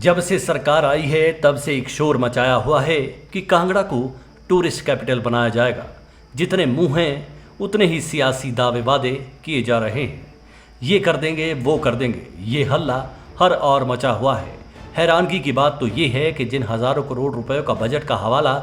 जब से सरकार आई है तब से एक शोर मचाया हुआ है कि कांगड़ा को टूरिस्ट कैपिटल बनाया जाएगा। जितने मुंह हैं उतने ही सियासी दावे वादे किए जा रहे हैं। ये कर देंगे, वो कर देंगे, ये हल्ला हर और मचा हुआ है। हैरानगी की बात तो ये है कि जिन हज़ारों करोड़ रुपयों का बजट का हवाला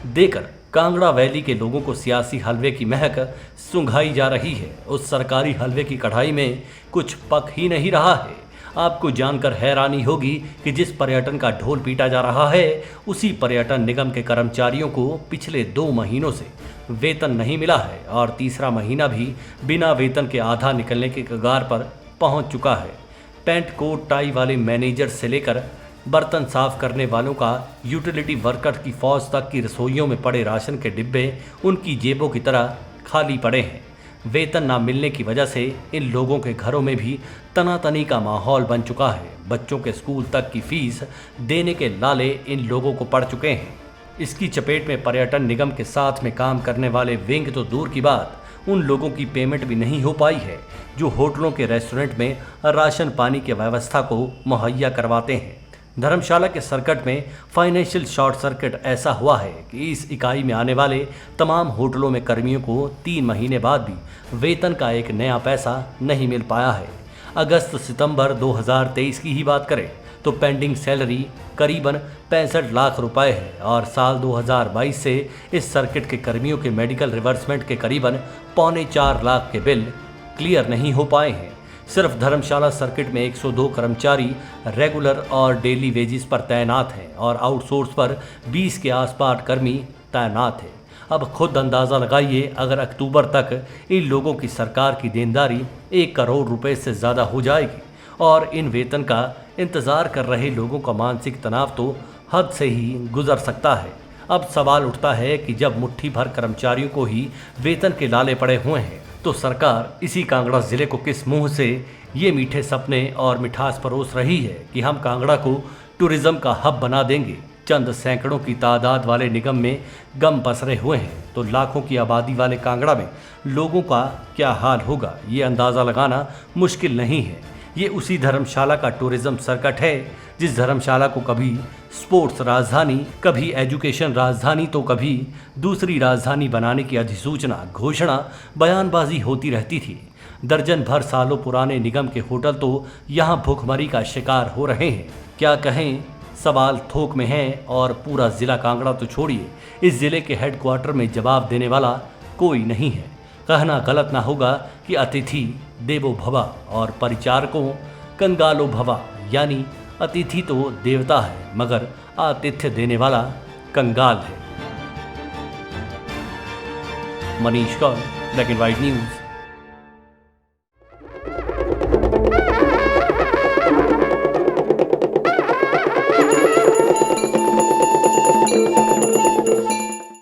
देकर कांगड़ा वैली के लोगों को सियासी हलवे की महक सूंघाई जा रही है, उस सरकारी हलवे की कढ़ाई में कुछ पक ही नहीं रहा है। आपको जानकर हैरानी होगी कि जिस पर्यटन का ढोल पीटा जा रहा है, उसी पर्यटन निगम के कर्मचारियों को पिछले 2 महीनों से वेतन नहीं मिला है और तीसरा महीना भी बिना वेतन के आधा निकलने के कगार पर पहुंच चुका है। पैंट कोट टाई वाले मैनेजर से लेकर बर्तन साफ करने वालों का यूटिलिटी वर्कर की फौज तक की रसोइयों में पड़े राशन के डिब्बे उनकी जेबों की तरह खाली पड़े हैं। वेतन ना मिलने की वजह से इन लोगों के घरों में भी तनातनी का माहौल बन चुका है। बच्चों के स्कूल तक की फीस देने के लाले इन लोगों को पड़ चुके हैं। इसकी चपेट में पर्यटन निगम के साथ में काम करने वाले विंग तो दूर की बात, उन लोगों की पेमेंट भी नहीं हो पाई है जो होटलों के रेस्टोरेंट में राशन पानी की व्यवस्था को मुहैया करवाते हैं। धर्मशाला के सर्किट में फाइनेंशियल शॉर्ट सर्किट ऐसा हुआ है कि इस इकाई में आने वाले तमाम होटलों में कर्मियों को 3 महीने बाद भी वेतन का एक नया पैसा नहीं मिल पाया है। अगस्त सितंबर 2023 की ही बात करें तो पेंडिंग सैलरी करीबन 65 लाख रुपए है और साल 2022 से इस सर्किट के कर्मियों के मेडिकल रिवर्समेंट के करीबन 3.25 लाख के बिल क्लियर नहीं हो पाए हैं। सिर्फ धर्मशाला सर्किट में 102 कर्मचारी रेगुलर और डेली वेजिस पर तैनात हैं और आउटसोर्स पर 20 के आसपास कर्मी तैनात हैं। अब खुद अंदाज़ा लगाइए, अगर अक्टूबर तक इन लोगों की सरकार की देनदारी 1 करोड़ रुपए से ज़्यादा हो जाएगी और इन वेतन का इंतज़ार कर रहे लोगों का मानसिक तनाव तो हद से ही गुजर सकता है। अब सवाल उठता है कि जब मुट्ठी भर कर्मचारियों को ही वेतन के लाले पड़े हुए हैं तो सरकार इसी कांगड़ा ज़िले को किस मुंह से ये मीठे सपने और मिठास परोस रही है कि हम कांगड़ा को टूरिज़्म का हब बना देंगे। चंद सैकड़ों की तादाद वाले निगम में गम पसरे हुए हैं तो लाखों की आबादी वाले कांगड़ा में लोगों का क्या हाल होगा, ये अंदाज़ा लगाना मुश्किल नहीं है। ये उसी धर्मशाला का टूरिज़्म सर्किट है जिस धर्मशाला को कभी स्पोर्ट्स राजधानी, कभी एजुकेशन राजधानी तो कभी दूसरी राजधानी बनाने की अधिसूचना, घोषणा, बयानबाजी होती रहती थी। दर्जन भर सालों पुराने निगम के होटल तो यहाँ भूखमरी का शिकार हो रहे हैं। क्या कहें, सवाल थोक में है और पूरा ज़िला कांगड़ा तो छोड़िए, इस ज़िले के हेडक्वार्टर में जवाब देने वाला कोई नहीं है। कहना गलत ना होगा कि अतिथि देवो भवा और परिचारकों कंगालो भवा, यानी अतिथि तो देवता है मगर आतिथ्य देने वाला कंगाल है। Manish Kaur, black and white news.